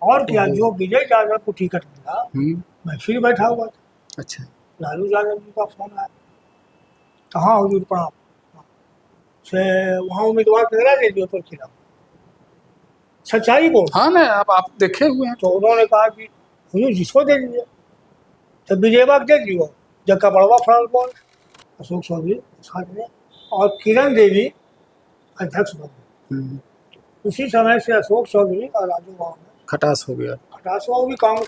और क्या, जो विजय यादव को टिकट मिला मैं फिर बैठा हुआ था। अच्छा। लालू यादव जी का फोन आया, कहाँ हुजूर प्रणाम से वहाँ उम्मीदवार मेरा दे दियो तो खिलाफ सच्चाई बोल। हाँ ना, आप देखे हुए हैं। तो उन्होंने कहा कि हुजूर जिसको दे दीजिए, तो विजय बाग दे दियो, जगह बड़वा फरल बोल अशोक चौधरी साथ में, और किरण देवी अध्यक्ष बने। उसी समय से अशोक चौधरी और राजू बाबू में खटास हो गया। खटास बाबू भी कांग्रेस,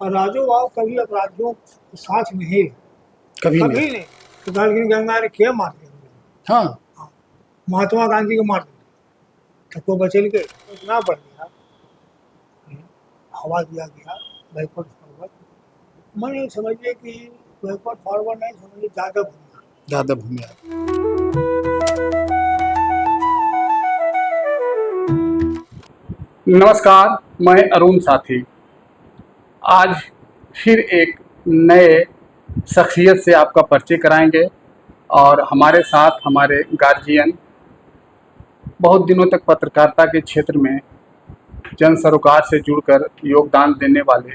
और राजू बाबू कभी अपराधियों के साथ नहीं, कभी नहीं तो गंगा ने क्या मार दिया। हाँ, महात्मा गांधी को मार दिया, तो बचल के इतना बढ़ गया, हवा दिया गया बैकवर्ड फॉरवर्ड। मैंने समझिए कि बैकवर्ड फॉरवर्ड नहीं समझिए, ज़्यादा भूमिया। नमस्कार, मैं अरुण साथी। आज फिर एक नए शख्सियत से आपका परिचय कराएंगे, और हमारे साथ हमारे गार्जियन, बहुत दिनों तक पत्रकारिता के क्षेत्र में जन सरोकार से जुड़कर योगदान देने वाले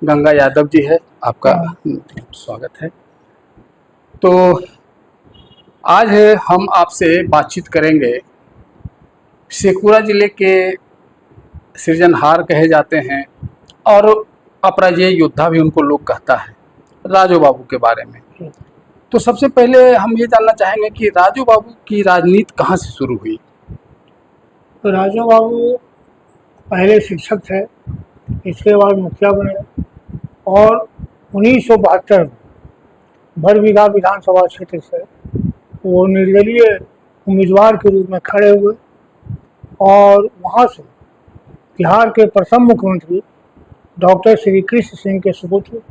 गंगा यादव जी है। आपका स्वागत है। तो आज हम आपसे बातचीत करेंगे, शेखपुरा जिले के सृजनहार कहे जाते हैं और अपराजेय योद्धा भी उनको लोग कहता है, राजू बाबू के बारे में। तो सबसे पहले हम ये जानना चाहेंगे कि राजू बाबू की राजनीति कहाँ से शुरू हुई? तो राजू बाबू पहले शिक्षक थे, इसके बाद मुखिया बने, और 1972 में बरबीघा विधानसभा क्षेत्र से वो निर्दलीय उम्मीदवार के रूप में खड़े हुए, और वहाँ से बिहार के प्रथम मुख्यमंत्री डॉक्टर श्री कृष्ण सिंह के सुपुत्र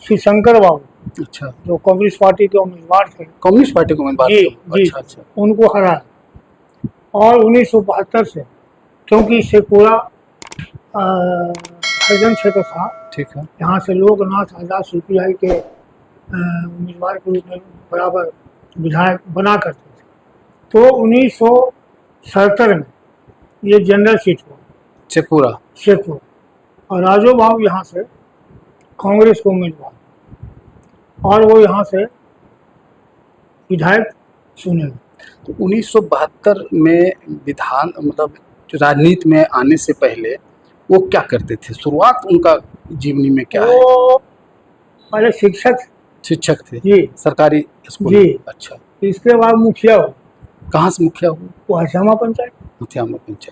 श्री शंकर बाबू, अच्छा, जो कम्युनिस्ट पार्टी के उम्मीदवार थे, कम्युनिस्ट पार्टी के उम्मीदवार जी, थे। जी, अच्छा। उनको हराया। और 1972 से, क्योंकि शेखपुरा हरिजन क्षेत्र था, ठीक है, में यहाँ से लोकनाथ आजाद सीपीआई के उम्मीदवार के रूप में बराबर विधायक बना करते थे। तो 1977 में ये जनरल सीट हुआ शेखपुरा, और राजू बाबू यहाँ से कांग्रेस के उम्मीदवार, और वो यहाँ से विधायक चुने। तो 1972 में विधान मतलब राजनीति में आने से पहले वो क्या करते थे? शुरुआत उनका जीवनी में क्या है? वो पहले शिक्षक थे जी, सरकारी स्कूल जी। अच्छा, इसके बाद मुखिया हुआ। कहाँ से मुखिया हुए? वो हथियामा पंचायत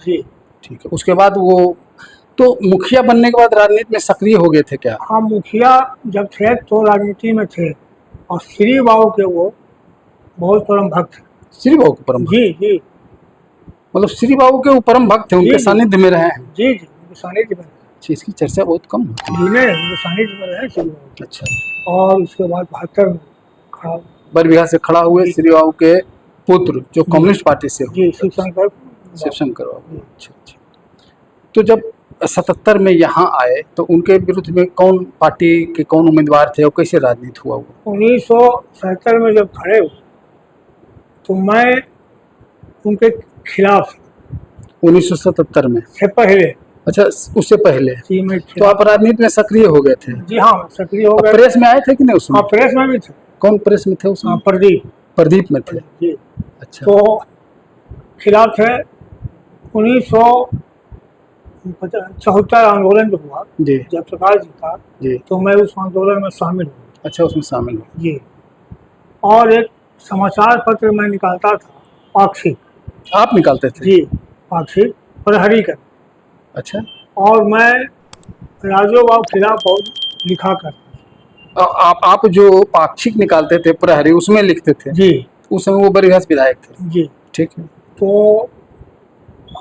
जी, ठीक है। उसके बाद वो तो मुखिया बनने के बाद राजनीति में सक्रिय हो गए थे क्या? हाँ, मुखिया जब थे तो राजनीति में थे, और श्री बाबू के वो बहुत परम भक्त। श्री बाबू के परम? जी, मतलब श्री बाबू के वो परम भक्त थे, उनके सानिध्य में रहे हैं? जी, उनके सानिध्य में। इसकी चर्चा बहुत कम होती है। उनके सानिध्य में रहे श्री बाबू। अच्छा। और उसके बाद 72 में खड़ा, बरबीघा से खड़ा हुए श्री बाबू के पुत्र, जो कम्युनिस्ट पार्टी से, जी, शिवशंकर बाबू। अच्छा। तो जब 77 में यहाँ आए तो उनके विरुद्ध में कौन पार्टी के कौन उम्मीदवार थे और कैसे राजनीति हुआ? वो 1977 में जब खड़े हुए तो मैं उनके खिलाफ। 1977 में से पहले? अच्छा, उससे पहले तो आप राजनीति में सक्रिय हो गए थे? जी हाँ, सक्रिय हो गए। प्रेस में आए थे कि नहीं उसमें? हाँ, प्रेस में भी थे। कौन प्रेस में थे उसमें? प्रदीप में थे जी। अच्छा। तो खिलाफ थे। 1974 आंदोलन जो हुआ जी, जब प्रकाश जी का जी, तो मैं उस आंदोलन में शामिल हूँ। अच्छा, उसमें शामिल हूँ जी। और एक समाचार पत्र मैं निकालता था, पाक्षिक। आप निकालते थे? जी, पाक्षिक प्रहरी का। अच्छा। और मैं राजू बाबू खिलाफ बहुत लिखा करता। आप जो पाक्षिक निकालते थे प्रहरी, उसमें लिखते थे? जी। उस समय वो बरबीघा विधायक थे? जी, ठीक है। तो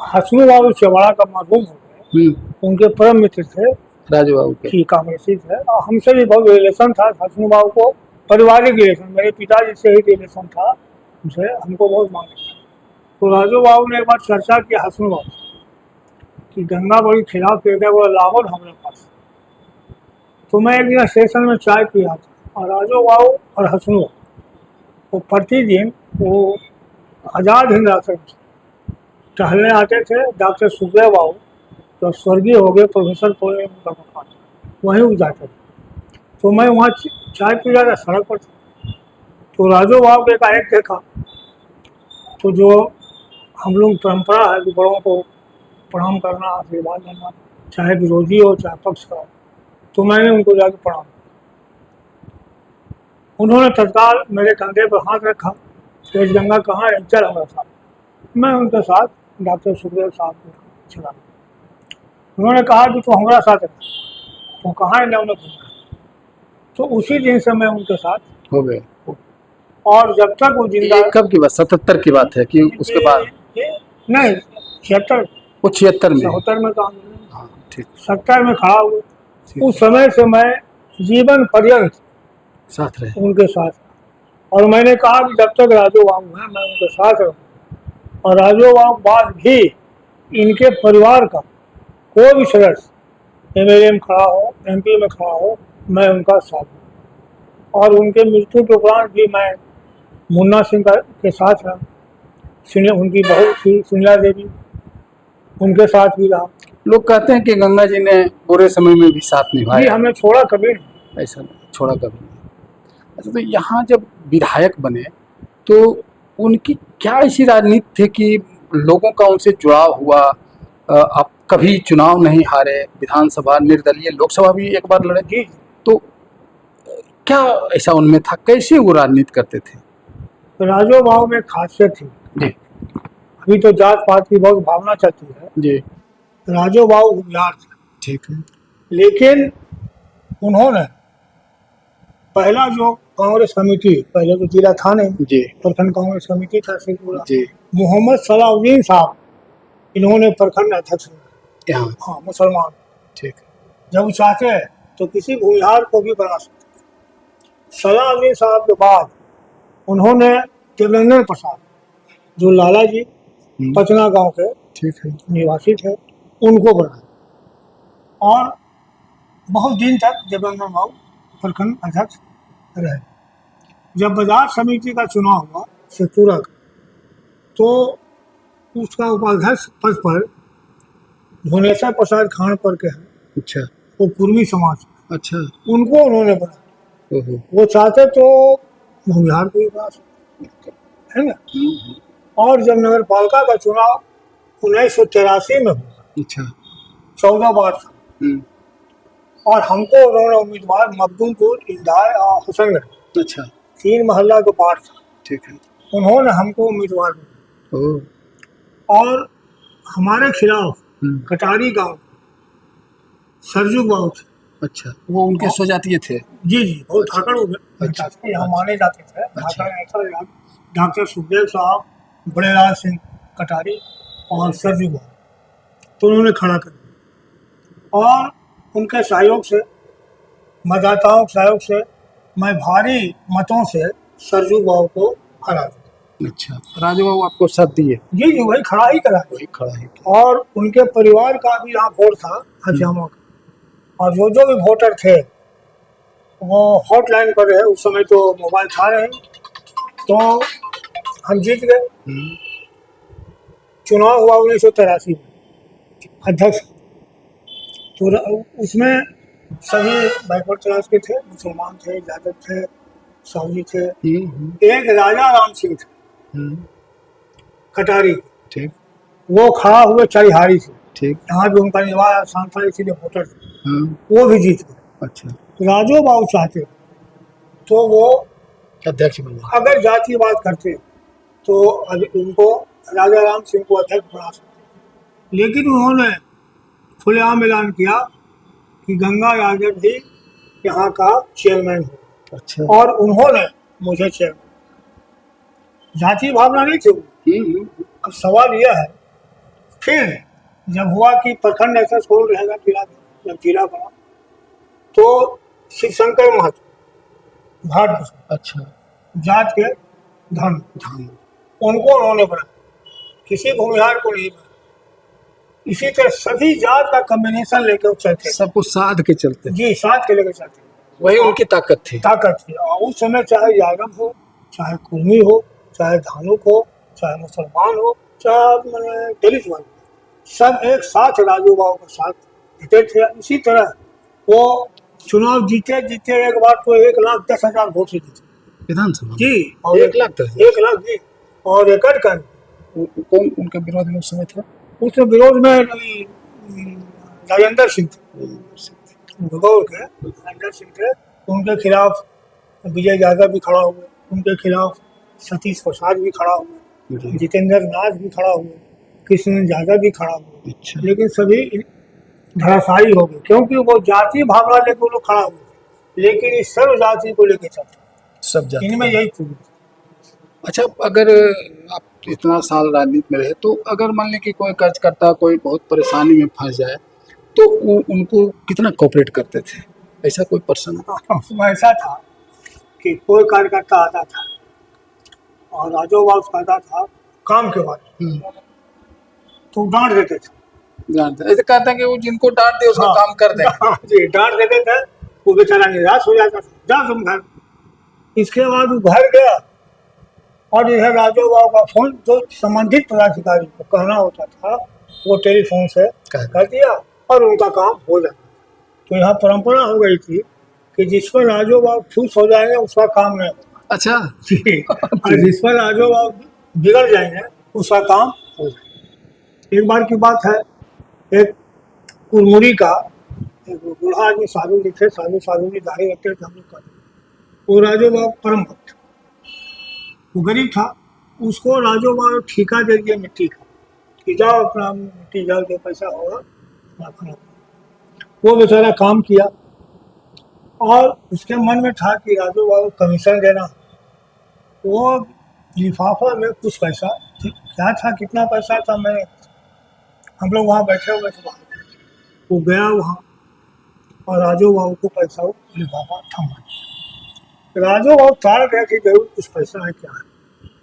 हसनू बाबू चवाड़ा का मरहूम हो गए, उनके परम मित्र थे राजू बाबू के, कांग्रेसी थे, और हमसे भी बहुत रिलेशन था। हसनू बाबू को पारिवारिक रिलेशन, मेरे पिताजी से ही रिलेशन था, उनसे हमको बहुत मानते थे। तो राजू बाबू ने एक बार चर्चा की हसनू बाबू कि गंगा बड़ी खिलाफ एक वो लाहौर हमारे पास। तो मैं एक दिन स्टेशन में चाय पिया था, और राजू बाबू और हसनू बाबू वो प्रतिदिन वो आज़ाद हिंद आश्रम टहलने आते थे। डॉक्टर सुखदेव बाबू तो स्वर्गीय हो गए प्रोफेसर पोल ने उनका मकान, वहीं वो जाते थे। तो मैं वहाँ चाय पी रहा था सड़क पर, तो राजू बाबू ने एकाएक देखा। तो जो हम लोग परंपरा है कि बड़ों को प्रणाम करना, आशीर्वाद लेना, चाहे विरोधी हो चाहे पक्ष का हो, तो मैंने उनको जाकर प्रणाम। उन्होंने तत्काल मेरे कंधे पर हाथ रखा, तेज गंगा कहाँ है, चल हमारे साथ। मैं उनके साथ डॉक्टर सुखदेव साहब के यहाँ चला। उन्होंने कहा कि तू हमारा साथ रह, तो कहाँ है नवने घूमना। तो उसी दिन से मैं उनके साथ हो गए। और जब तक वो जिंदा, ये कब की बात, 77 की बात है कि उसके बाद? नहीं 76, वो 76 में। 77 में तो आंदोलन, हाँ ठीक, 70 में खड़ा हुए। ठीक। उस समय से मैं जीवन पर्यंत साथ रहे। उनके साथ, और मैंने कहा कि जब तक राजू बाबू हैं मैं उनके साथ रहूँ, और राजू बाबू बाद भी इनके परिवार का कोई भी सदस्य एमएलए में खड़ा हो, एमपी में खड़ा हो, मैं उनका साथ दूँ। और उनके मृत्यु के उपरांत भी मैं मुन्ना सिंह के साथ रहा, उनकी बहू थी सुनीला देवी, उनके साथ भी रहा। लोग कहते हैं कि गंगा जी ने बुरे समय में भी साथ जी निभाया, हमने छोड़ा कभी नहीं। ऐसा नहीं, छोड़ा कभी नहीं। अच्छा, तो यहाँ जब विधायक बने तो उनकी क्या ऐसी राजनीति थी कि लोगों का उनसे जुड़ाव हुआ? आप कभी चुनाव नहीं हारे, विधानसभा, निर्दलीय, लोकसभा भी एक बार लड़े, जी तो क्या ऐसा उनमें था, कैसे वो राजनीति करते थे? तो राजू बाबू में खासियत थी। जी अभी तो जात पात की बहुत भावना चलती है, जी, राजू बाबू होशियार थे। ठीक है। लेकिन उन्होंने पहला जो कांग्रेस कमेटी, पहले तो जिला था नहीं, जी प्रखंड कांग्रेस कमेटी था शेखपुरा, जी, मोहम्मद सलाउद्दीन साहब इन्होंने प्रखंड अध्यक्ष बनाया। यहाँ, हाँ मुसलमान, ठीक है। जब चाहते हैं तो किसी भूमिहार को भी बना सकते हैं। सलाउद्दीन साहब के बाद उन्होंने देवेंद्र प्रसाद, जो लाला जी पचना गांव के ठीक है। निवासी थे, उनको बनाया, और बहुत दिन तक देवेंद्र बाबू प्रखंड अध्यक्ष रहे। जब बाजार समिति का चुनाव हुआ शेखपुरा का, तो उसका उपाध्यक्ष पद पर भुवनेश्वर प्रसाद खान पर के हैं, अच्छा वो कुर्मी समाज, अच्छा, उनको उन्होंने बनाया। ओहो, वो चाहते तो भूमिहार को ही बना सकते, है ना। और जब नगर पालिका का चुनाव 1983 में हुआ, अच्छा, 14 बार था, और हमको उन्होंने उम्मीदवार मखदूमपुर, इंदाय और हसनगढ़, अच्छा, 3 महल्ला का पार्ट था, ठीक है। उन्होंने हमको उम्मीदवार बनाया। ओह, और हमारे खिलाफ कटारी गांव सरजू बाबू थे, अच्छा, वो उनके स्वजातीय थे। जी जी, बहुत धाकड़ अच्छा, यहाँ माने जाते थे। अच्छा। धाकड़ डॉक्टर सुखदेव साहब, बड़ेलाल सिंह कटारी और सरजू बाबू, तो उन्होंने खड़ा कर दिया। और उनके सहयोग से, मतदाताओं के सहयोग से मैं भारी मतों से सरजू बाबू को हरा दिया। अच्छा, राजू बाबू आपको साथ दिए? जी जी, वही खड़ा ही करा। वही खड़ा ही किया। और उनके परिवार का भी यहाँ वोट था, हजामा का, और जो भी वोटर थे वो हॉटलाइन पर रहे। उस समय तो मोबाइल था नहीं, तो हम जीत गए। चुनाव हुआ 1983 में अध्यक्ष, तो उसमें सभी बैकवर्ड क्लास के थे, मुसलमान थे, यादव थे, सावजी थे। एक राजा राम सिंह थे कटारी, ठीक, वो खड़ा हुए चरिहारी से, ठीक, यहाँ भी उनका निवास स्थान था, इसीलिए वोटर थे, हाँ, वो भी जीत गए। अच्छा, राजू बाबू चाहते तो वो अध्यक्ष बने। अगर जातिवाद करते तो उनको राजा राम सिंह को अध्यक्ष बना सकते, लेकिन उन्होंने खुलेआम ऐलान किया कि गंगा यादव जी यहाँ का चेयरमैन हो। अच्छा, और उन्होंने मुझे चेयरमैन, जाति भावना नहीं थी। अब सवाल यह है, फिर जब हुआ कि प्रखंड ऐसा कौन रहेगा जिला, जब जिला बना तो शिवशंकर महतो घाट, अच्छा, जात के धन, उनको उन्होंने बना, किसी भूमिहार को नहीं बना। इसी तरह सभी जात का कॉम्बिनेशन लेके वो चलते, सबको साध के चलते। जी साथ के लेके चलते, वही उनकी ताकत थी। ताकत थी। और उस समय चाहे यादव हो, चाहे कुर्मी हो, चाहे धानुक हो, चाहे मुसलमान हो, चाहे मैंने दलित वर्ग, सब एक साथ राजू बाबू के साथ जीते थे। इसी तरह वो चुनाव जीते जीते एक बार तो 1,10,000 वोट से जीते विधानसभा जी। में और 1,10,000 1 लाख जी। और एकड़ का कौन उनके विरोध में उस समय था? उस विरोध में राजेंद्र सिंह थे, भगौर के राजेंद्र सिंह थे। उनके खिलाफ विजय यादव भी खड़ा हुए, उनके खिलाफ सतीश प्रसाद भी खड़ा हुए, जी। जितेंद्र नाथ भी खड़ा हुए, कृष्ण यादव भी खड़ा हुए। अच्छा। लेकिन सभी धराशायी हो गए, क्योंकि वो जाति भावना लेकर वो लोग खड़ा हुए थे, लेकिन इस सर्व जाति को लेकर चलते सब जाति इनमें यही खूबी थी। अच्छा, अगर आप इतना साल राजनीति में रहे तो अगर मान लें कि कोई कार्यकर्ता कोई बहुत परेशानी में फंस जाए तो उनको कितना कोऑपरेट करते थे? ऐसा कोई पर्सन? उसमें ऐसा था कि कोई कार्यकर्ता आता था और राजू बाबू कहता था काम के बारे में, तो डांट देते थे। जानते ऐसे कहते हैं कि वो जिनको डांट दे उसका हाँ, काम कर दे। हाँ जी, डांट देते थे। वो बेचारा निराश हो जाता था, जा तुम घर। इसके बाद वो घर गया और इधर राजू बाबू का फोन जो संबंधित पदाधिकारी को कहना होता था वो टेलीफोन से कर दिया और उनका काम हो जाता। तो यहाँ परंपरा हो गई थी कि जिस पर राजू बाबू खुश हो जाएंगे उसका काम नहीं होगा। अच्छा। जी। और जिस पर राजू बाबू बिगड़ जाएंगे उसका काम हो जाएगा। एक बार की बात है, एक कुरमुरी का एक बूढ़ा आदमी साधु जी थे, साधु जी दाढ़ी रखते थे, हम लोग कहते थे। वो राजू बाबू परम भक्त, वो गरीब था। उसको राजू बाबू ठेका दे दिया मिट्टी का कि जाओ अपना मिट्टी जाओ, जो पैसा होगा अपना खाना। वो बेचारा काम किया और उसके मन में था कि राजू बाबू कमीशन देना। वो लिफाफा में कुछ पैसा क्या था, कितना पैसा था, मैं हम लोग वहाँ बैठे हुए थे बाहर। वो गया वहाँ और राजू बाबू को पैसा लिफाफा थमा। राजू बाबू ताड़ गए कि जरूर कुछ पैसा है, क्या है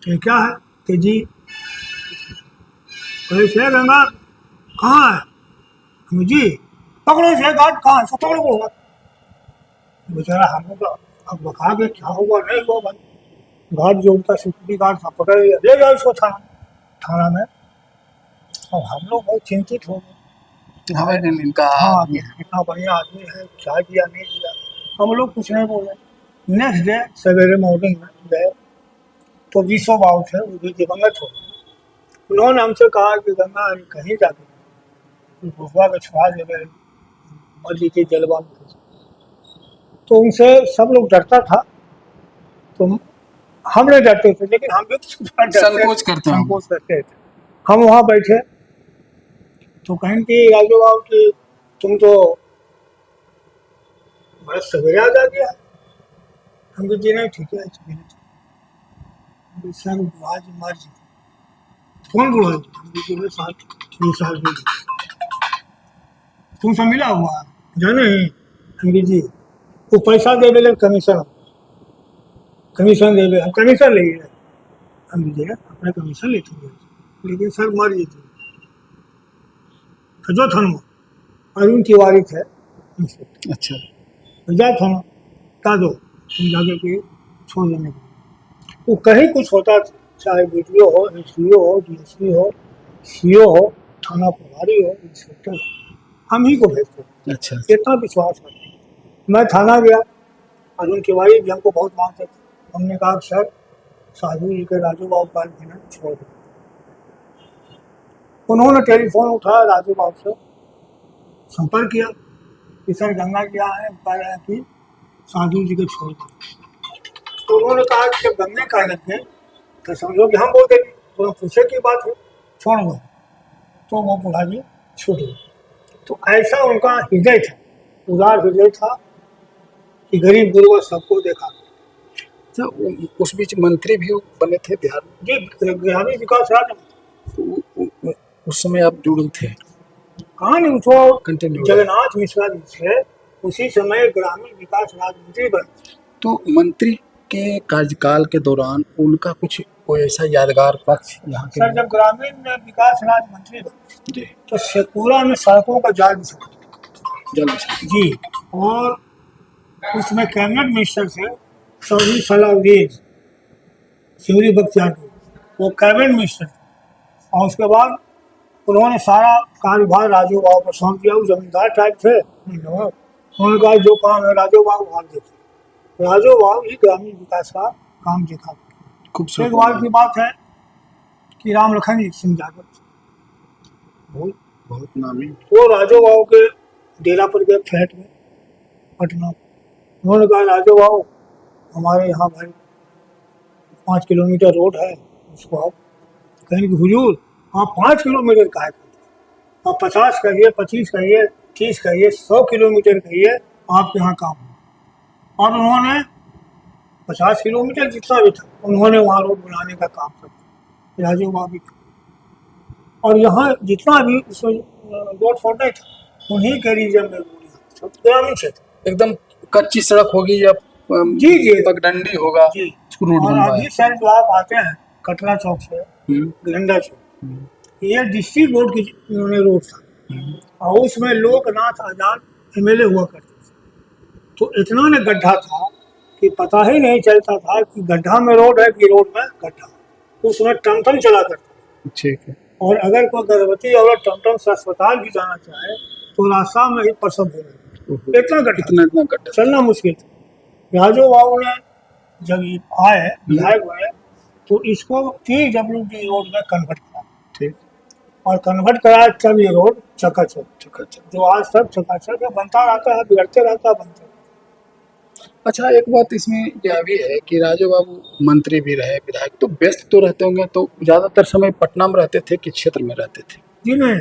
ये, क्या है कि जी पैसे गंगा कहाँ है, हम जी पकड़ो से गार्ड कहाँ है, सब पकड़ो को। बेचारा हम लोग अब बता के क्या हुआ नहीं हुआ भाई। गार्ड जो उनका सिक्योरिटी गार्ड था पकड़ लिया, ले जाओ इसको थाना में। और हम लोग बहुत चिंतित हो गए। हमारे इनका हाँ, इतना बढ़िया आदमी है, क्या दिया नहीं दिया, हम लोग कुछ नहीं बोले। नेक्स्ट डे सवेरे मॉर्निंग में गए तो विश्व बाबू थे, वो भी दिवंगत हो गए। उन्होंने हमसे कहा कि गंगा कहीं जाके बुढ़वा के छुड़ा दे गए, मर लीजिए जलवा में। तो उनसे सब लोग डरता था, तो हम नहीं डरते थे, लेकिन हम भी संकोच करते थे। हम वहाँ बैठे तो कहें कि राजू बाबू कि तुम तो बड़ा सवेरे आ जा गया। हम भी जी नहीं, ठीक है सर, बुढ़ा जी मर जी। कौन बुढ़ा जी? हम भी जी साल तुमसे मिला हुआ जाने ही। हम भी जी वो पैसा दे बेले कमीशन दे, हम कमीशन ले गए। हम भी जी अपना कमीशन लेते हुए, लेकिन सर मर जी थे। जो थाना अरुण तिवारी थे, अच्छा, जा थाना का दो तुम जाके के छोड़ देने को। वो कहीं कुछ होता, चाहे वीडियो हो, एसडीओ हो, डीएसपी हो, सीओ हो, थाना प्रभारी हो, इंस्पेक्टर हो, हम ही को भेजते। अच्छा, इतना विश्वास है। मैं थाना गया, अरुण तिवारी भी हमको बहुत मानते थे। हमने कहा सर साधु जी के राजू बाबू का छोड़ दो। उन्होंने टेलीफोन उठाया, राजू बाबू से संपर्क किया कि सर गंगा क्या है, कह रहे हैं कि साधु जी को छोड़ दो। तो उन्होंने कहा कि जब गंगे कह रखे तो समझो कि हम बोल देंगे, तो पूछे की बात है, छोड़ दो। तो वो बूढ़ा जी छूट गए। तो ऐसा उनका हृदय था, उदार हृदय था कि गरीब गुरबा सबको देखा। तो उस बीच मंत्री भी बने थे बिहार में जी, ग्रामीण विकास राज्य तो उस समय आप जुड़े थे? कहाँ नहीं, उसको कंटिन्यू जगन्नाथ मिश्रा जी थे, उसी समय ग्रामीण विकास राज्य मंत्री बने। तो मंत्री के कार्यकाल के दौरान उनका कुछ कोई ऐसा यादगार पक्ष यहाँ के? सर जब ग्रामीण विकास राज्य मंत्री बने जी, तो शेखपुरा में सड़कों का जाल बिछा जल्द जी। और उसमें कैबिनेट मिनिस्टर थे चौधरी सलाउद्दीन सिवरी बख्तियार, वो कैबिनेट मिनिस्टर थे। और उसके बाद उन्होंने सारा कार्यभार राजू बाबू पर सौंप दिया। वो जमींदार टाइप थे नवाब। उन्होंने कहा जो काम है राजू बाबू आप देखो। राजू बाबू ही ग्रामीण विकास का काम देखा। एक बार की बात है कि राम लखन सिंह यादव बहुत बहुत नामी। वो राजू बाबू के डेरा पर गए फ्लैट में पटना। उन्होंने कहा राजू बाबू हमारे यहाँ भाई 5 किलोमीटर रोड है, उसको आप कहेंगे कि हुजूर आप 5 किलोमीटर का है, आप 50 कहिए, 25 कहिए, 30 कहिए, 100 किलोमीटर कहिए, आपके यहाँ काम हो। और उन्होंने 50 किलोमीटर जितना भी था उन्होंने वहाँ रोड बनाने का काम किया राजू बाबू का। और यहाँ जितना भी रोड फोड़े थे उन्हीं के रीजन में रोड, सब ग्रामीण क्षेत्र एकदम कच्ची सड़क होगी या जी जी पगडंडी होगा जी। रोड और बनवाया। अभी साइड जो आप आते हैं कटरा चौक से गंडा चौक, ये डिस्ट्रिक्ट बोर्ड की उन्होंने रोड था और उसमें लोकनाथ आजाद एमएलए हुआ करते थे। तो इतना ने गड्ढा था कि पता ही नहीं चलता था कि गड्ढा में रोड है कि रोड में गड्ढा। उसमें टमटम चला करता। ठीक है। और अगर कोई गर्भवती औरत टमटम से अस्पताल भी जाना चाहे तो रास्ता में ही प्रसव हो गया। इतना गड्ढा चलना मुश्किल था। राजू बाबू ने जब ये आए विधायक बने तो इसको PWD रोड में कन्वर्ट करा। ठीक। और कन्वर्ट करा तब ये रोड चकाचक जो आज तक चकाचक बनता रहता है, बिगड़ते रहता है, बनते। अच्छा एक बात इसमें यह भी है कि राजू बाबू मंत्री भी रहे, विधायक तो व्यस्त तो रहते होंगे, तो ज्यादातर समय पटना में रहते थे कि क्षेत्र में रहते थे? जी नहीं,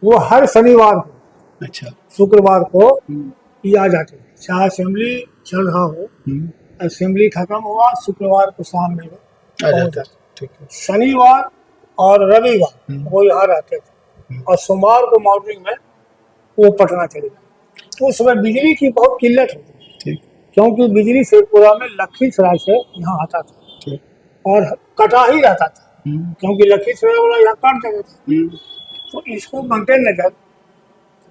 वो हर शनिवार को, अच्छा, शुक्रवार को ये आ जाते थे। चाहे असेंबली चल रहा हो, असेंबली खत्म हुआ शुक्रवार को शाम में पहुंच जाते। ठीक है। शनिवार और रविवार वो यहाँ रहते थे और सोमवार को मॉर्निंग में वो पटना चले गए। तो उस समय बिजली की बहुत किल्लत होती थी क्योंकि बिजली शेखपुरा में लखीसराय से यहाँ आता था और कटा ही रहता था क्योंकि लखीसराय वाला यहाँ काट देता था। तो इसको मद्दे नजर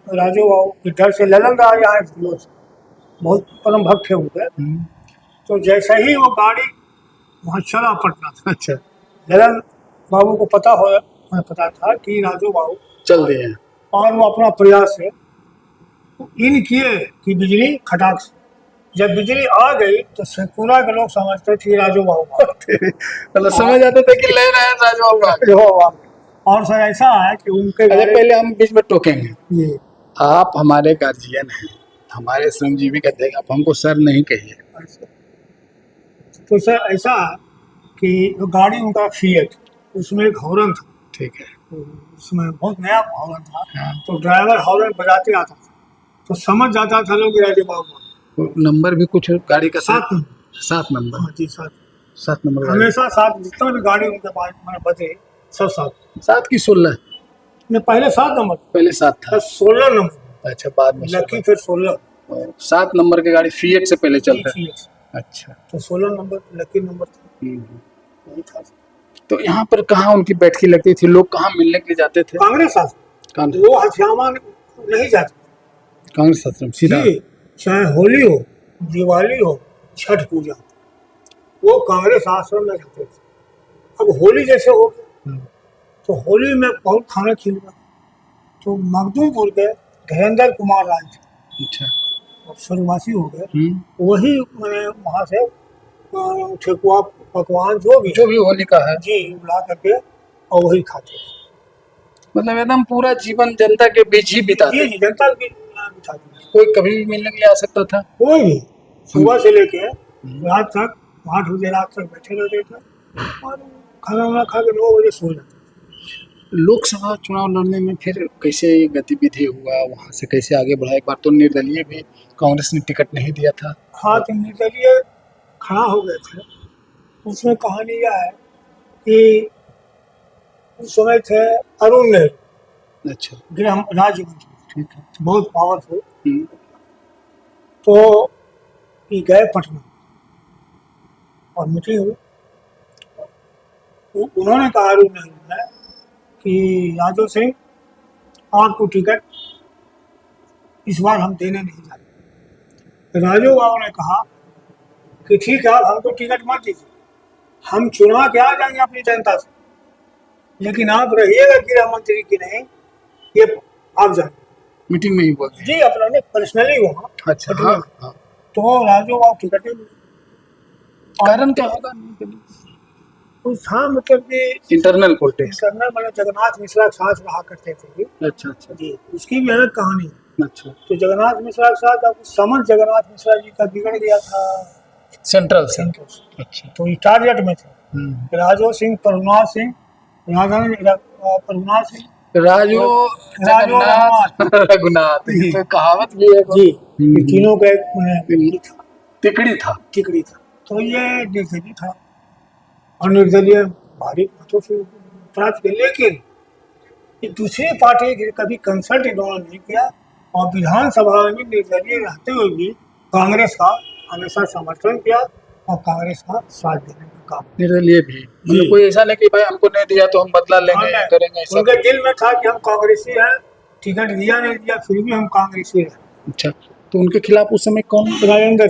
राजू बाबू के डर से ललन रहा यहाँ बहुत परम भक्त है उनके। तो जैसे ही वो गाड़ी वहाँ चला पटना था, अच्छा, ललन बाबू को पता था कि राजू बाबू चल दिए और वो अपना प्रयास है इन किए कि बिजली खटाक से। जब बिजली आ गई तो शेखपुरा के लोग समझते थे राजू बाबू मतलब समझ आते थे कि ले रहे हैं राजू बाबू। और सर ऐसा है कि उनके पहले हम बीच में टोकेंगे। ये आप हमारे गार्जियन हैं, हमारे श्रमजीवी कहते हैं, आप हमको सर नहीं कहिए। तो सर ऐसा है कि जो गाड़ी उनका फिएट, उसमें एक हॉर्न था। ठीक है। उसमें बहुत नया हॉर्न था। तो ड्राइवर हॉर्न बजाते आता था तो समझ जाता था लोग राजू बाबू। नंबर भी कुछ गाड़ी का 7 नंबर। हाँ जी, 7 नंबर हमेशा 7, जितना भी गाड़ी उनके पास बचे सब 7 की 16 ने पहले 7 नंबर, पहले 7 था, 16 नंबर। अच्छा, बाद में लकी फिर 16। 7 नंबर की गाड़ी फिएट से पहले चलता है। अच्छा, तो 16 नंबर लकी नंबर था। तो यहाँ पर कहाँ उनकी बैठकी लगती थी, लोग कहाँ मिलने के लिए जाते थे? कांग्रेस आश्रम। वो हथियामा नहीं जाते, कांग्रेस आश्रम सीधा। चाहे होली हो, दिवाली हो, छठ पूजा, वो कांग्रेस आश्रम में जाते थे। अब होली जैसे हो गया तो होली में बहुत खाना खिल गया। तो मखदूमपुर के धीरेन्द्र कुमार राय थे, अच्छा, स्वर्गवासी हो गए। वही मैंने वहाँ से ठेकुआ पकवान जो भी होली का है जी बुला करके और वही खाते। मतलब एकदम पूरा जीवन जनता के बीच ही बिताते। जी, जनता के बीच बिताते। कोई कभी भी मिलने के लिए आ सकता था? कोई भी सुबह से लेके रात तक 8 बजे रात तक बैठे रहते थे और खाना वाना खा के 9 बजे सो जाते। लोकसभा चुनाव लड़ने में फिर कैसे गतिविधि हुआ, वहाँ से कैसे आगे बढ़ा? एक बार तो निर्दलीय भी कांग्रेस ने टिकट नहीं दिया था। हाँ, तो निर्दलीय खड़ा हो गए थे। उसमें कहानी यह है कि उस समय थे अरुण नेहरू, अच्छा, गृह राज्य मंत्री, ठीक है, बहुत पावरफुल। तो ये गए पटना और मीटिंग हुई। उन्होंने कहा अरुण नेहरू ने कि यादव सिंह आपको टिकट इस बार हम देने नहीं जा रहे। राजू बाबू ने कहा कि ठीक है, आप हमको टिकट मत दीजिए, हम चुनाव के आ जाएंगे अपनी जनता से, लेकिन आप रहिएगा गृह मंत्री की नहीं, ये आप जान मीटिंग में ही बोलते हैं। जी अपना नहीं पर्सनली वहाँ अच्छा, पटना हाँ में। हाँ। तो राजू बाबू टिकट नहीं मिली। कारण क्या होगा? कुछ था मतलब कि इंटरनल पॉलिटिक्स। इंटरनल मतलब जगन्नाथ मिश्रा के साथ रहा करते थे अच्छा अच्छा जी, उसकी भी अलग कहानी है। अच्छा। तो जगन्नाथ मिश्रा के साथ अब समझ जगन्नाथ मिश्रा जी का बिगड़ गया था सेंट्रल से। सेंट्रल से। अच्छा। तो रिटायरमेंट में थे राजो सिंह, प्रभुनाथ सिंह, प्रभुनाथ सिंह, राजू राजो जगन्नाथ रघुनाथ, ये तो कहावत भी है जी, ये तीनों का एक मैंने था, तिकड़ी था। टिकड़ी था। तो ये निर्दलीय था और निर्दलीय भारी मतों से प्राप्त किया, लेकिन ये दूसरी पार्टी के कभी कंसल्ट इन्होंने नहीं किया और विधानसभा में निर्दलीय रहते हुए भी कांग्रेस का हमेशा समर्थन किया और कांग्रेस का साथ देने का काम। निर्दलीय भी मतलब कोई ऐसा नहीं कि भाई हमको नहीं दिया तो हम बदला लेंगे हाँ, करेंगे, ऐसा उनके दिल में था कि हम कांग्रेसी हैं, टिकट दिया नहीं दिया फिर भी हम कांग्रेसी हैं। अच्छा। तो उनके खिलाफ उस समय कौन? राजेंद्र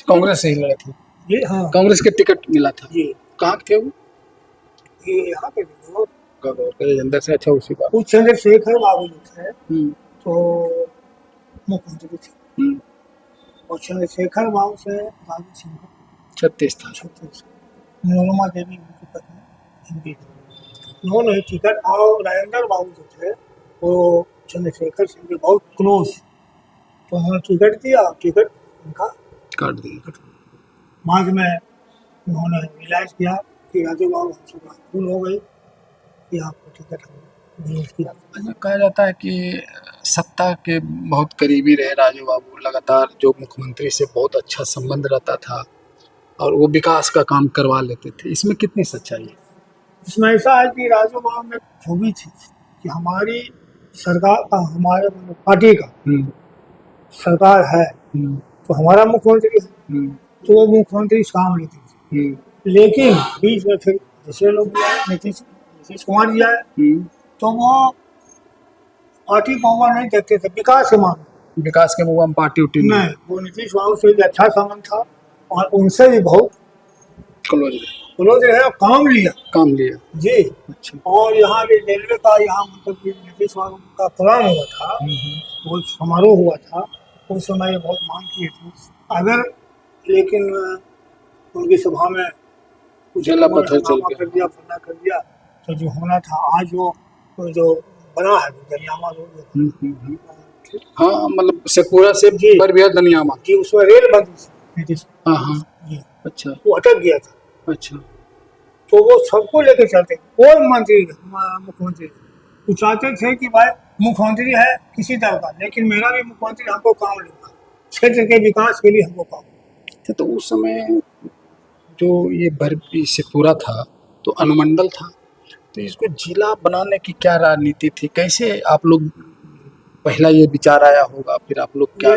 कांग्रेस से ही लड़े थे। जी हाँ कांग्रेस के टिकट मिला था। जी, कहाँ के वो? ये यहाँ पे राजेंद्र से। अच्छा, उसी बात। कुछ चंद्रशेखर बाबू जो थे तो मुख्यमंत्री थे और चंद्रशेखर बाबू से राजू सिंह 36 था। 36, मनोरमा देवी उनकी पत्नी एमपी थी, उन्होंने टिकट और राजेंद्र बाबू जो थे वो चंद्रशेखर सिंह के बहुत क्लोज, तो उन्होंने टिकट दिया और टिकट उनका काट दिया। बाद में उन्होंने रियलाइज किया कि राजू बाबू हमसे भूल हो गई कि आपको टिकट नहीं किया। अच्छा, कहा जाता है कि सत्ता के बहुत करीबी रहे राजू बाबू, लगातार जो मुख्यमंत्री से बहुत अच्छा संबंध रहता था और वो विकास का काम करवा लेते थे, इसमें कितनी सच्चाई है? इसमें ऐसा है कि राजू बाबू में खूबी थी कि हमारी सरकार का, हमारे पार्टी का सरकार है तो हमारा मुख्यमंत्री है, तो वो मुख्यमंत्री काम लेते थे। लेकिन बीच में फिर दूसरे लोग नीतीश कुमार जी आए तो वो पार्टी पावर नहीं देखते थे, विकास के मामले विकास के मुकाम पार्टी उठी नहीं, वो नीतीश बाबू से भी अच्छा संबंध था और उनसे भी बहुत क्लोज रहे और काम लिया जी। अच्छा। और यहाँ भी रेलवे का यहाँ मतलब कि नीतीश बाबू का प्रोग्राम हुआ था, बहुत समारोह हुआ था, उस समय बहुत मांग किए थे अगर, लेकिन उनकी सभा में कुछ हंगामा कर दिया, फन्ना कर दिया, तो जो होना था आज वो जो बना है दनियामा रोड, हाँ मतलब शेखपुरा से बरबिया दनियामा जी, उसमें रेल बंद नीतीश जी। अच्छा, वो अटक गया था। अच्छा। तो वो सबको लेके चलते, कोई मंत्री मुख्यमंत्री तो चाहते थे कि भाई मुख्यमंत्री है किसी तरह का, लेकिन मेरा भी मुख्यमंत्री हमको काम लेगा, क्षेत्र के विकास के लिए हमको काम। तो उस समय जो ये बरबी शेखपुरा था तो अनुमंडल था, तो इसको जिला बनाने की क्या रणनीति थी? कैसे आप लोग पहला ये विचार आया होगा, फिर आप लोग क्या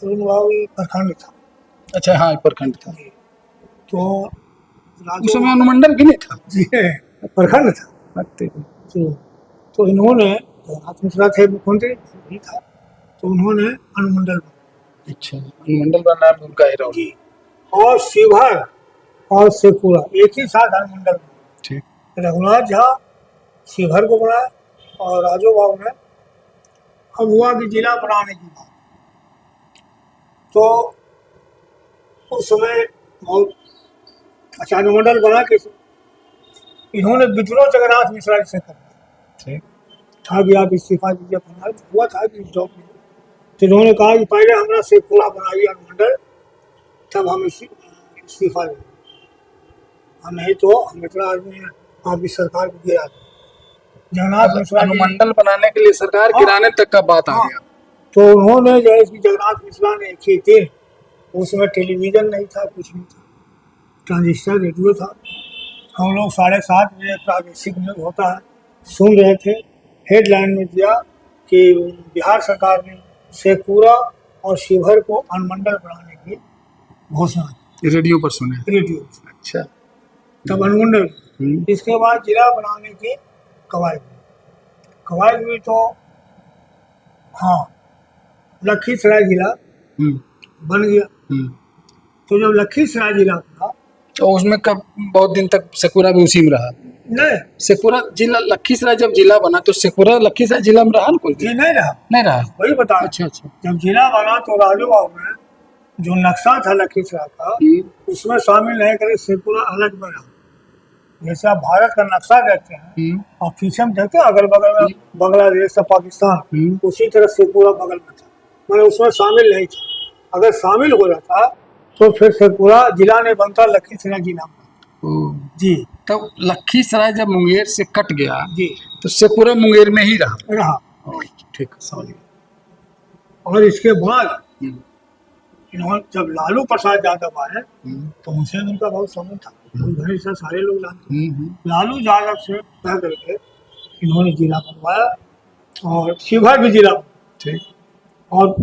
प्रखंड था? अच्छा हाँ, प्रखंड था। तो उस समय अनुमंडल भी नहीं था जी, प्रखंड था। तो इन्होंने जगन्नाथ मिश्रा थे मुख्यमंत्री भी था, तो उन्होंने अनुमंडल बनाया। अच्छा, अनुमंडल बनाया उनका ही जी, और शिवहर और शेखपुरा एक ही साथ अनुमंडल बनाया। ठीक। रघुनाथ झा शिवहर को बनाया और राजू बाबू ने अब हुआ कि जिला बनाने की बात, तो उस समय बहुत अच्छा अनुमंडल बना के इन्होंने विद्रोह जगन्नाथ मिश्रा जी से कर दिया था कि आप इस्तीफा दीजिए, हुआ था कि जॉब में, तो इन्होंने कहा कि पहले हमारा शेखपुरा बनाइए अनुमंडल, तब हम इस्तीफा देंगे, नहीं तो हम इतना आदमी आपकी सरकार को गिरा दें। जगन्नाथ मिश्रा अनुमंडल बनाने के लिए सरकार गिराने तक का बात आ गया। तो उन्होंने जैसे जगन्नाथ मिश्रा ने एक ही दिन, उसमें टेलीविज़न नहीं था, कुछ नहीं था, ट्रांजिस्टर रेडियो था, हम लोग 7:30 बजे प्रादेशिक न्यूज़ होता है सुन रहे थे, हेडलाइन में दिया कि बिहार सरकार ने शेखपुरा और शिवहर को अनुमंडल बनाने की घोषणा की। रेडियो पर सुने? रेडियो। अच्छा, तब अनुमंडल। इसके बाद जिला बनाने की कवायद हुई तो हाँ लखीसराय जिला बन गया। तो जब लखीसराय जिला बना तो उसमें कब बहुत दिन तक शेखपुरा भी उसी में रहा? नहीं शेखपुरा जिला लखीसराय जब जिला बना तो शेखपुरा लखीसराय जिला में रहा ना कोई जी दिन? नहीं रहा, नहीं रहा। वही बता रहा अच्छा अच्छा। हूं। जब जिला बना तो राजू बाबू ने जो नक्शा था लखीसराय का उसमें शामिल नहीं करे, शेखपुरा अलग बना। जैसे आप भारत का नक्शा देखते हैं और पीछे में देखते हैं अगल बगल में बांग्लादेश और पाकिस्तान, उसी तरह शेखपुरा बगल में था, मैंने उसमें शामिल नहीं था। अगर शामिल हो जाता तो फिर शेखपुरा जिला नहीं बनता, लखीसराय जिला बनता। जी तब लखीसराय जब मुंगेर से कट गया जी तो शेखपुरा मुंगेर में ही रहा। रहा। ठीक है, समझ गया। और इसके बाद इन्होंने जब लालू प्रसाद यादव आए तो उनसे उनका बहुत संबंध था, उधर से सारे लोग जानते हैं। लालू यादव से तय करके इन्होंने जिला बनवाया और शिवहर भी जिला बना। ठीक। और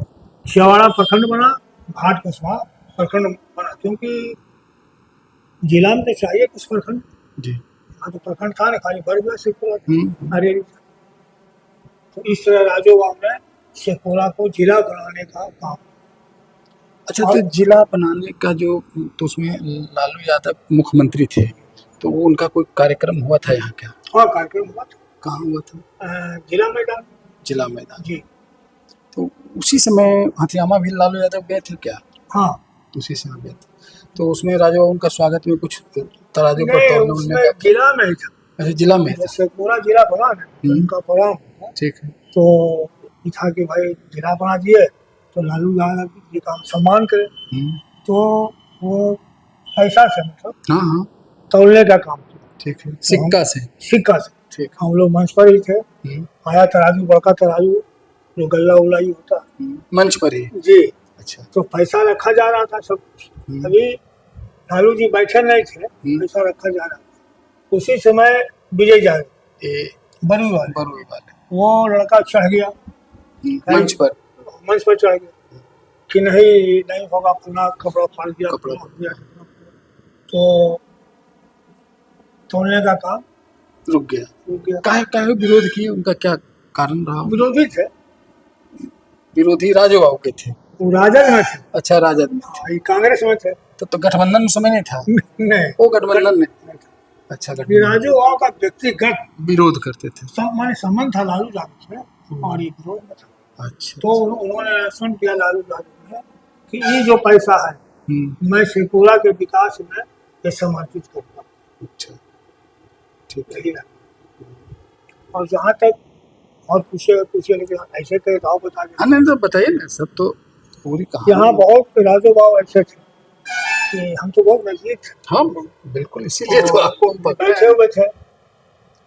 छियावाड़ा प्रखंड बना, घाट कस्बा प्रखंड बना, क्योंकि जिला में तो चाहिए कुछ प्रखंड। जी। यहाँ तो प्रखंड था ना, खाली बरगढ़ शेखपुरा अरेरी था। तो इस तरह राजू बाबू ने शेखपुरा को जिला बनाने का काम। अच्छा, तो जिला बनाने का जो, तो उसमें लालू यादव मुख्यमंत्री थे, तो वो उनका कोई कार्यक्रम हुआ था यहाँ क्या? हाँ, कार्यक्रम हुआ था। कहाँ हुआ था? जिला मैदान। जिला मैदान। जी तो उसी समय हथियामा भी लालू यादव गए थे क्या? हाँ, उसी समय गए थे। तो उसमें राजा उनका स्वागत में कुछ तराजू पर नहीं, तौलने उसमें का? जिला में ही था। अच्छा, जिला में था। शेखपुरा जिला बना ना, तो उनका प्रोग्राम था। ठीक है। तो ये था कि भाई जिला बना दिए तो लालू यादव जी का हम सम्मान करें। तो वो पैसा से मतलब हाँ हाँ, तौलने का काम किया। ठीक है। सिक्का से? सिक्का से। ठीक। हम लोग मंच पर ही थे, आया तराजू, बड़का तराजू जो गल्ला उल्ला ही होता मंच पर ही? जी। अच्छा। तो पैसा रखा जा रहा था सब कुछ। अभी लालू जी बैठे नहीं थे, पैसा रखा जा रहा था। उसी समय विजय जायद बरुई वाले वो लड़का चढ़ गया मंच पर चढ़ गया कि नहीं होगा, अपना कपड़ा फाड़ दिया, तो तोड़ने का काम रुक गया। काहे विरोध किए? उनका क्या कारण रहा? विरोधी थे, विरोधी राजू बाबू के थे? वो राजद में थे। अच्छा, राजद में थे। कांग्रेस में थे। तो गठबंधन उस समय नहीं था? नहीं, वो गठबंधन में। अच्छा, राजू बाबू का व्यक्तिगत विरोध करते थे। माने संबंध था लालू यादव से और ये विरोध में था। अच्छा। तो उन्होंने सुन किया लालू यादव ने कि ये जो पैसा है मैं शेखपुरा के विकास में ये समर्पित करूँगा। अच्छा, ठीक है। और जहाँ तक और पूछे लेकिन ऐसे कहे तो बता दें। नहीं तो बताइए ना, सब तो पूरी कहानी। यहाँ बहुत राजू बाबू ऐसे थे कि हम तो बहुत नजदीक थे। हाँ बिल्कुल, इसीलिए तो आपको बैठे हुए थे।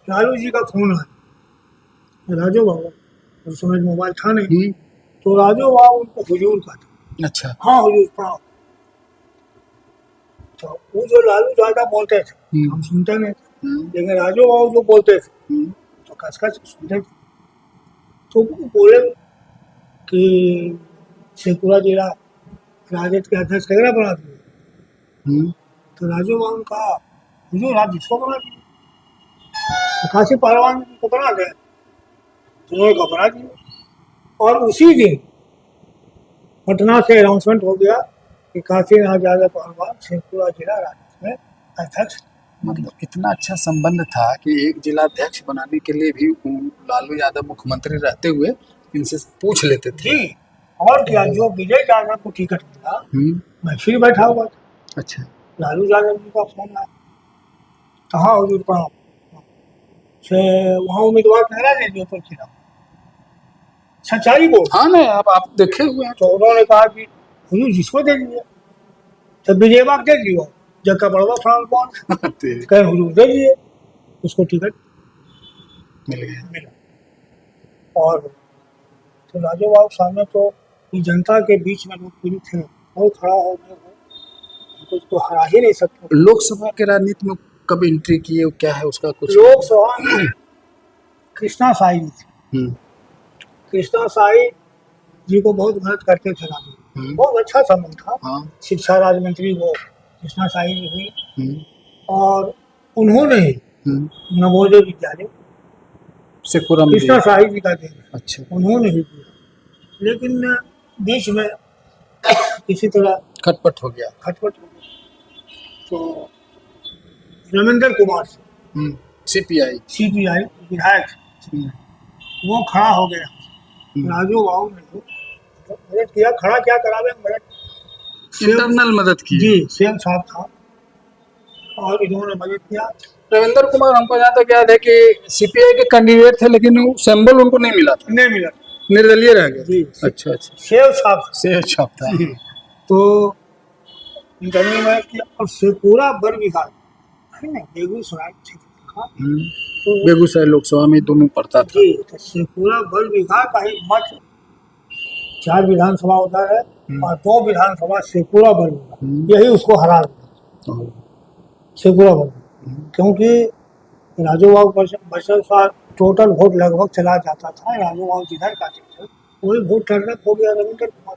लालू जी का फोन है, राजू बाबू उस समय मोबाइल था नहीं, तो राजू बाबू उनको हुजूर कहते। अच्छा। हाँ, हुजूर प्रणाम। तो वो जो लालू ज्यादा बोलते थे हम सुनते नहीं थे, लेकिन राजू बाबू जो बोलते थे तो कस सुनते थे। तो वो बोले कि शेखपुरा जिला राजद के अध्यक्ष कैसे बना दिए? तो राजू बाबू ने कहा हुजूर आप जिसको बना दिए, काशी पहलवान को बना दे, तो उन्होंने बना दिया। और उसी दिन पटना से अनाउंसमेंट हो गया कि काशीनाथ यादव पहलवान शेखपुरा जिला राजद में अध्यक्ष। मतलब इतना अच्छा संबंध था कि एक जिला अध्यक्ष बनाने के लिए भी लालू यादव मुख्यमंत्री रहते हुए इनसे पूछ लेते थे। जी, और क्या, जो विजय यादव को टिकट मिला मैं फिर बैठा हुआ था। अच्छा। लालू यादव जी का फोन आया, कहाँ हुजूर प्रणाम से वहाँ उम्मीदवार ठहरा दीजिए पर खिलाफ सच्चाई बोल। हाँ नहीं, आप देखे हुए हैं। तो उन्होंने कहा कि हुजूर जिसको दे दीजिए, तो विजय बाग दे दियो, जगह बड़वा फ्रांस कौन कहे हुजूर दे दिए, उसको टिकट मिला। और तो राजू बाबू सामने तो जनता के बीच में लोग पीड़ित थे, बहुत खड़ा हो गए, तो हरा ही नहीं सकते। लोकसभा के राजनीति में कब एंट्री किए, क्या है उसका कुछ? लोकसभा में कृष्णा साई जी थे। कृष्णा साई जी को बहुत मदद करते थे राजू, बहुत अच्छा संबंध था। शिक्षा राज्य मंत्री वो कृष्णा साई जी हुई, और उन्होंने ही नवोदय विद्यालय शेखपुरा में कृष्णा साई जी का देन। अच्छा। उन्होंने ही दिया, लेकिन बीच में किसी तरह खटपट हो गया। तो रविंद्र कुमार से सीपीआई। सीपीआई विधायक थे, वो खड़ा हो गया। राजू बाबू ने मदद किया, खड़ा क्या करा मदद इंटरनल मदद की। जी सीएम साहब था और इन्होंने मदद किया। रविंद्र कुमार, हमको जहाँ तक याद है कि सीपीआई के कैंडिडेट थे, लेकिन सिंबल उनको नहीं मिला था, नहीं मिला, निर्दलीय रह गए। जी अच्छा अच्छा, सेव साहब से छाप था। तो इंटरनल मदद किया। और शेखपुरा वन विभाग है ना, बेगूसराय क्षेत्र का, तो बेगूसराय लोकसभा में दोनों पड़ता था। जी तो शेखपुरा वन विभाग का ही मत 4 विधानसभा उधर है और 2 विधानसभा शेखपुरा वन विभाग, यही उसको हरा दिया शेखपुरा वन, क्योंकि राजू बाबू बसर साल टोटल वोट लगभग चला जाता था। राजू बाबू जिधर जाते थे वही वोट टर्नअप हो गया रविंद्र कुमार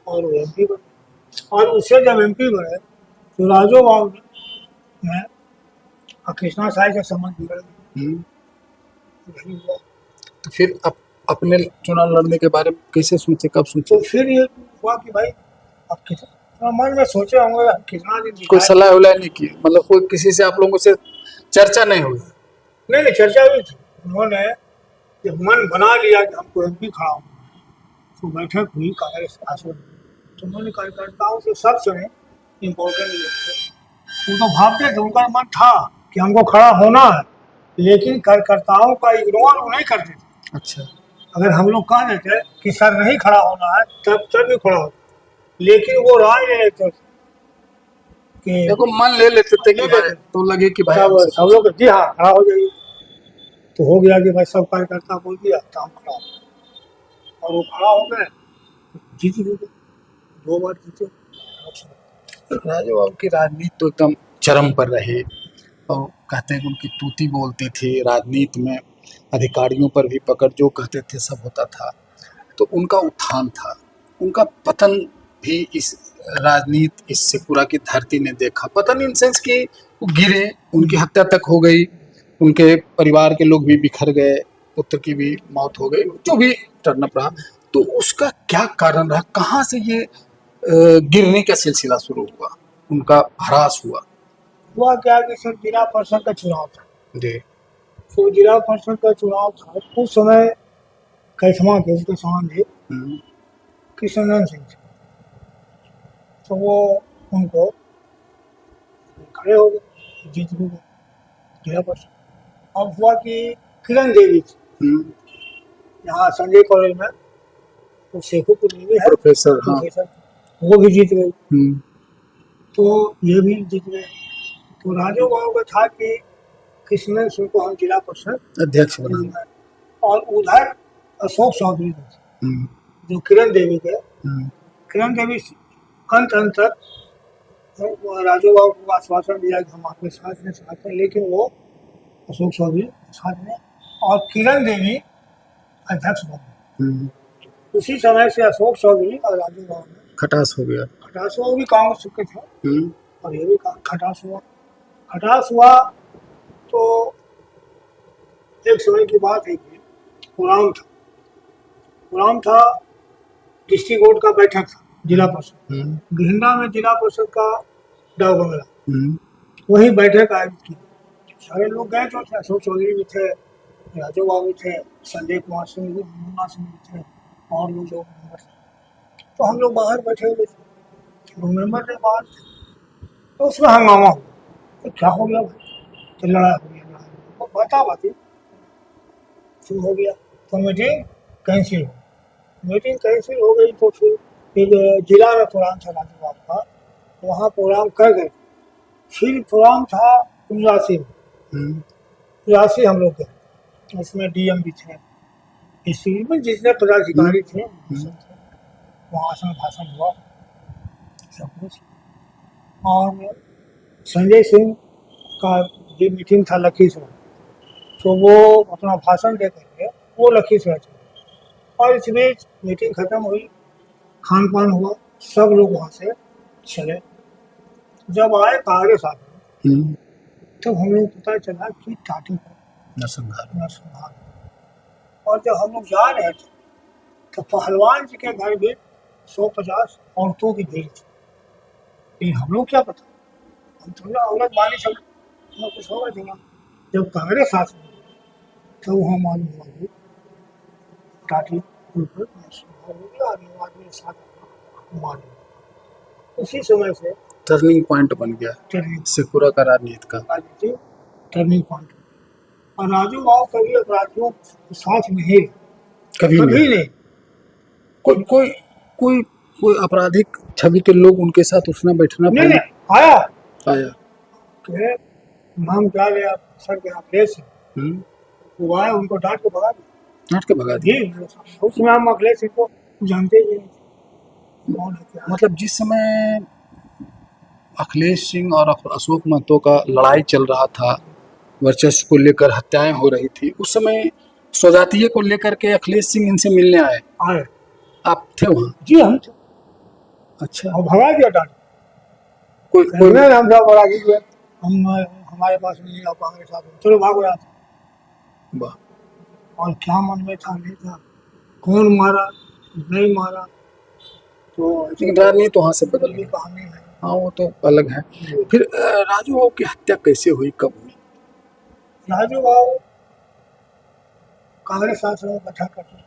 और वो एमपी बने। और उससे जब एमपी बने तो राजू बाबू ने और कृष्णा साय से संबंध बिगड़ गया। यही हुआ। तो फिर अपने चुनाव लड़ने के बारे में कैसे सोचे, कब सोचे? तो फिर ये हुआ कि भाई अब कितना मन में सोचे होंगे कितना दिन कोई सलाह उलाह नहीं की, मतलब कोई किसी से आप लोगों से चर्चा नहीं हुई? नहीं चर्चा हुई थी। उन्होंने जब मन बना लिया कि हमको एमपी खड़ा होना, तो बैठक हुई कांग्रेस आश्रम में। तो उन्होंने कार्यकर्ताओं से सब सुने इम्पोर्टेंट ये थे। वो तो भागते थे, उनका मन था कि हमको खड़ा होना है, लेकिन कार्यकर्ताओं का इग्नोर वो नहीं करते थे। अच्छा, अगर हम लोग कह देते कि सर नहीं खड़ा होना है तब भी खड़ा होता, लेकिन वो राय ले लेते थे कि देखो मन ले लेते थे कि भाई, तो लगे कि भाई सब लोग जी हाँ खड़ा हो जाइए। तो हो गया कि भाई सब कार्यकर्ता बोल दिया तो हम खड़ा हो, और वो खड़ा हो गए, जीत गए, 2 बार जीते। राजू बाबू की राजनीति तो एकदम चरम पर रही, और कहते हैं कि उनकी तूती बोलती थी राजनीति में, अधिकारियों पर भी पकड़, जो कहते थे सब होता था। तो उनका उत्थान था, उनका पतन भी इस राजनीति, इस शेखपुरा की धरती ने देखा। पतन इन सेंस कि वो गिरे, उनकी हत्या तक हो गई, उनके परिवार के लोग भी बिखर गए, पुत्र की भी मौत हो गई, जो भी टर्नअप रहा। तो उसका क्या कारण रहा, कहाँ से ये गिरने का सिलसिला शुरू हुआ, उनका ह्रास हुआ क्या कि सर जिला परिषद का चुनाव था। जी। तो जिला परिषद का चुनाव था उस समय, कैथमा के उसके सामने कृष्णनंदन सिंह थे, तो वो उनको खड़े हो गए, जीत भी गए जिला परिषद। अब हुआ कि किरण देवी थी यहाँ संजय कॉलेज में, तो शेखुपुर में भी है प्रोफेसर, हाँ, प्रोफेसर, वो भी जीत गए। तो ये भी जीत गए। तो राजू बाबू का था कि कृष्णन सिंह को हम जिला परिषद अध्यक्ष बना, और उधर अशोक चौधरी थे जो किरण देवी के। किरण देवी अंत तक राजू बाबू को आश्वासन दिया कि हम आपके साथ हैं, लेकिन वो अशोक चौधरी साथ में और किरण देवी अध्यक्ष बने। उसी समय से अशोक चौधरी और राजू बाबू में खटास हो गया। खटास हुआ, वो भी कांग्रेस के थे और ये भी खटास हुआ। तो एक समय की बात है कि पुराम था डिस्ट्रिक्ट बोर्ड का बैठक था, जिला परिषद गिरिंडा में, जिला परिषद का डाक बंगला, वही बैठक आयोजित की। सारे लोग गए जो थे, अशोक चौधरी भी थे, राजू बाबू थे, संजय कुमार सिंह भी, मुन्ना सिंह भी थे, और लोग जो मेंबर थे। तो हम लोग बाहर बैठे हुए थे, वो मेंबर थे बाहर थे। तो उसमें हंगामा हुआ, तो क्या हो गया भाई, तो लड़ाई हो गया, तो बाती शुरू हो गया। तो मीटिंग कैंसिल हो गई। तो फिर जिला में प्रोग्राम था राजू बाबू का, वहाँ प्रोग्राम कर गए। फिर प्रोग्राम था उजासी हम लोग के, उसमें डीएम भी थे, में जितने पदाधिकारी थे वहाँ से भाषण हुआ सब कुछ। और संजय सिंह का भी मीटिंग था लखीसराय, तो वो अपना भाषण दे करके वो लखीसराय चले। और इस बीच मीटिंग खत्म हुई, खान पान हुआ, सब लोग वहाँ से चले। जब आए कांग्रेस आ गए, तब हम लोग पता चला कि टाटी नरसंहार। और जब हम लोग जा रहे थे तो पहलवान जी के घर भी 150 औरतों की भीड़ थी। लेकिन हम लोग क्या पता, हम थोड़ा औरत बानी सब कुछ होगा जगह। जब कांग्रेस शासन में तब वहाँ मालूम हुआ कि टाटी पुल पर आतंकवाद में साथ मारे। उसी समय से टर्निंग पॉइंट बन गया टर्निंग शेखपुरा का राजनीति का। राजनीति टर्निंग पॉइंट। और राजू बाबू कभी अपराधियों के साथ नहीं रहे, कभी कभी नहीं। कोई कोई कोई कोई आपराधिक छवि के लोग उनके साथ उठना बैठना नहीं पहले नहीं आया आया। कि नाम क्या ले आप सर के अखिलेश वो आया, उनको डांट के भगा दिया। डांट के भगा दिया। जी उसमें हम अखिलेश को जानते ही नहीं थे कौन है क्या है। मतलब जिस समय अखिलेश सिंह और अशोक महतो का लड़ाई चल रहा था, वर्चस्व को लेकर हत्याएं हो रही थी, उस समय स्वजातीय को लेकर के अखिलेश सिंह इनसे मिलने आए। आए आप थे वहाँ? जी हम थे। अच्छा। और भगा दिया डांट। कोई कोई हम सब भगा दिए, हम हमारे पास नहीं आप हमारे साथ चलो भाग रहा था। वाह। और क्या मन में था नहीं था, कौन मारा नहीं मारा, तो लेकिन राजनीति वहाँ से बदल गई। कहानी है। हाँ वो तो अलग है। फिर राजू बाबू की हत्या कैसे हुई, कब हुई? राजू बाबू कांग्रेस शासन में बैठा करते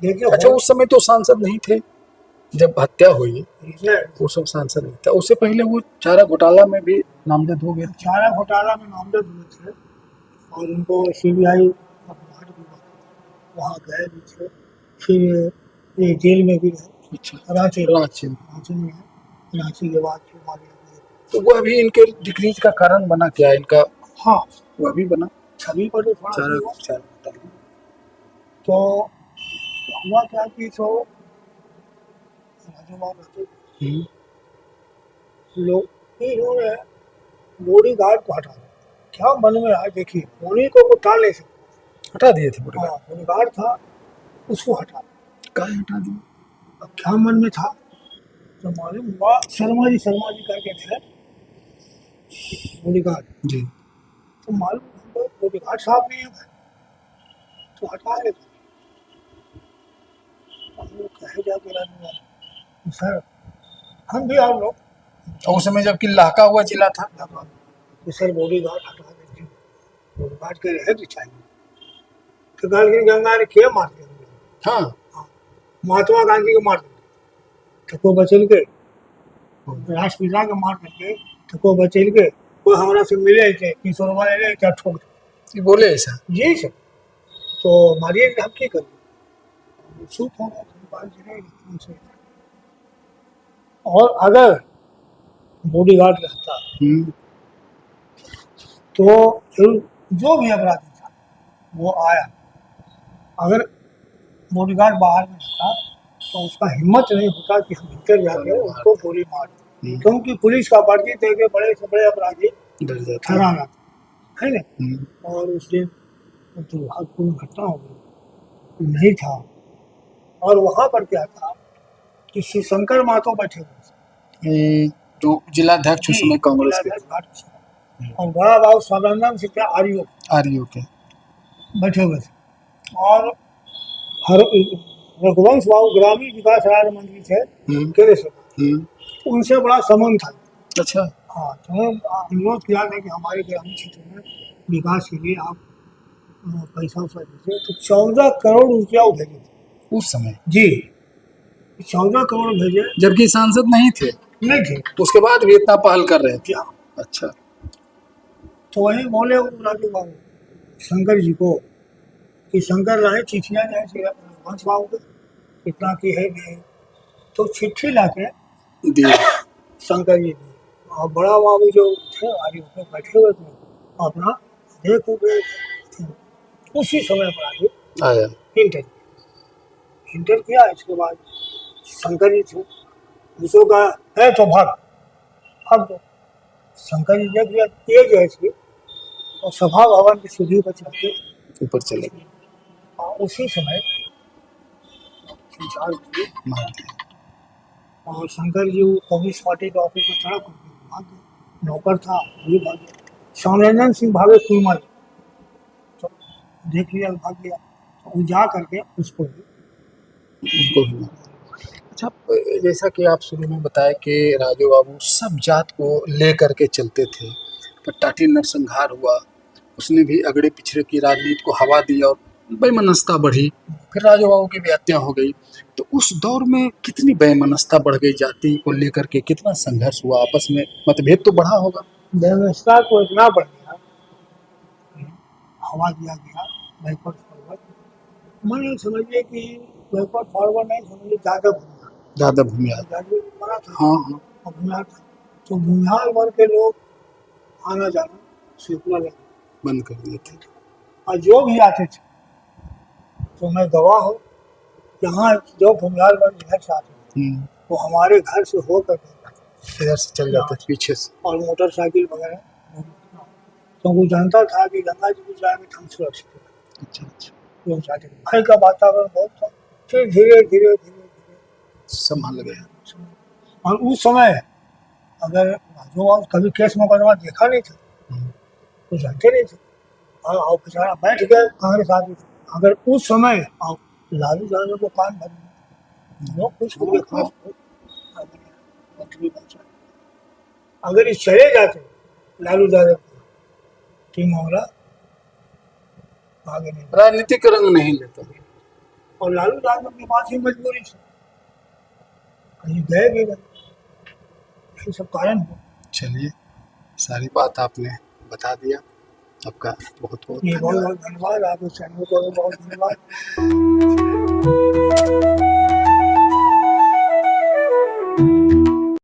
देखिए। अच्छा उस समय तो सांसद नहीं थे जब हत्या हुई, नहीं, वो सब सांसद नहीं था। उससे पहले वो चारा घोटाला में भी नामजद हो गए थे। चारा घोटाला में नामजद हुए थे और उनको सीबीआई वहाँ गए भी थे। फिर ये जेल में भी रहे। अच्छा। रांची रांची में है। रांची के बाद फिर मारे गए। तो वह भी इनके डिक्रीज का कारण बना क्या इनका? हाँ वह भी बना छवि पर तो थोड़ा चारा सा चारा घोटाला। तो हुआ क्या कि तो राजू बाबू रहते थे, लोग इन्होंने बॉडी गार्ड को हटा दिया। क्या मन में आया देखिए, उन्हीं को टाल नहीं सकते। हटा दिए थे बॉडी हाँ बॉडी गार्ड था उसको हटा दिया। गार्ड हटा दिए। अब क्या मन में था तो मालूम हुआ, शर्मा जी करके थे बॉडी गार्ड। जी। तो मालूम बॉडी गार्ड साहब नहीं है तो हटा देते। हम लोग कहे जाके राजू बाबू सर हम भी आप लोग और उस समय जबकि लाका हुआ जिला था। तो सर बॉडी गार्ड हटा देते, बॉडी गार्ड के रहे भी चाहिए। तो गंगा ने क्या मार दिया? हाँ महात्मा गांधी को मार दिया तो को बचल के, राष्ट्रपिता के मार करके तो को बचल के, कोई हमारा से मिले थे 300 रुपया ले क्या ठोक दे। ये बोले ऐसा? जी सर। तो मारिए हम क्या करें, चुप हो गए। और अगर बॉडी गार्ड रहता तो जो भी अपराधी था वो आया, अगर बॉडीगार्ड बाहर में था तो उसका हिम्मत नहीं होता कि हम भीतर जाके उसको गोली मार दें, क्योंकि पुलिस का वर्दी दे के बड़े से बड़े अपराधी ठहरा जाता है ना। और उस दिन दुर्भाग्यपूर्ण घटना हो गई, नहीं था। और वहाँ पर क्या था कि श्री शंकर महतो बैठे हुए थे, जो जिलाध्यक्ष उस समय कांग्रेस के, और बड़ा बाबू स्वानंदन से क्या आरयू के बैठे हुए थे। और रघुवंश बाबू ग्रामीण विकास राज्य मंत्री थे केंद्र सरकार, उनसे बड़ा संबंध था। अच्छा। हाँ तो अनुरोध किया था कि हमारे ग्रामीण क्षेत्र में विकास के लिए आप पैसा वैसा दीजिए। तो 14 करोड़ रुपया वो भेजे थे उस समय। जी 14 करोड़ भेजे, जबकि सांसद नहीं थे। नहीं थे तो उसके बाद भी इतना पहल कर रहे थे। अच्छा। तो वही बोले राजू बाबू शंकर जी को कि शंकर रहे चिट्ठियाँ जाए रघुवंश बाबू को कितना की है नहीं, तो चिट्ठी ला के दिए शंकर जी ने। और बड़ा बाबू जो थे आर्यू पे बैठे हुए थे अपना देख रहे थे। उसी समय पर आगे आया इंटर किया। इसके बाद शंकर जी थे, दूसरों का है तो भाग। अब तो शंकर जी देख लिया तेज है इसकी, और सभा भवन की सीढ़ी पर चढ़ के ऊपर चले गए। और उसी समय संचार किए और शंकर जी वो कम्युनिस्ट पार्टी के ऑफिस में चढ़ा भाग गए। नौकर था वो भाग गया। स्वानंदन सिंह भागे कुमार, तो देख लिया भाग गया। तो वो जा करके उसको भी। अच्छा जैसा कि आप शुरू में बताया कि राजू बाबू सब जात को ले करके चलते थे, पर टाटी नरसंहार हुआ उसने भी अगड़े पिछड़े की राजनीति को हवा दी और बेमनस्ता बढ़ी। फिर राजा बाबू की भी हत्या हो गई। तो उस दौर में कितनी बेमनस्ता बढ़ गई, जाति को लेकर के कितना संघर्ष हुआ, आपस में मतभेद तो बढ़ा होगा। व्यवस्था को इतना बढ़ गया, हवा दिया गया बैकवर्ड फॉरवर्ड। मैंने समझिए कि बैकवर्ड फॉरवर्ड नहीं, समझिए ज्यादा भूमिया बड़ा था। हाँ हाँ और भूमिहार था, तो भूमिहार वर्ग के लोग आना जाना स्वीकृत लगा बंद कर दिए थे। और जो भी आते थे, तो मैं गवाह हूँ, यहाँ जो भूमिहार वर्ग इधर से आते थे वो हमारे घर से होकर इधर से चल जाते थे पीछे से, और मोटरसाइकिल वगैरह, तो वो जानता था कि गंगा जी को जाएंगे तो हम सुरक्षित हैं। अच्छा अच्छा लोग जाते थे, भय का वातावरण बहुत था। फिर धीरे धीरे धीरे धीरे संभल गया। और उस समय अगर जो कभी केस मुकदमा देखा नहीं था तो जानते नहीं थे, और बेचारा बैठ गए कांग्रेस आदमी। अगर उस समय आप लालू यादव को कान भर लोग कुछ हो गया खास मंत्री बन जाए, अगर ये चले जाते लालू यादव को, तो मामला आगे नहीं। राजनीतिक रंग नहीं लेता। और लालू यादव के पास ही मजबूरी थी, कहीं गए भी नहीं, यही सब कारण है। चलिए, सारी बात आपने बता दिया, आपका बहुत बहुत ये बहुत बहुत धन्यवाद, आपके चैनल को बहुत धन्यवाद।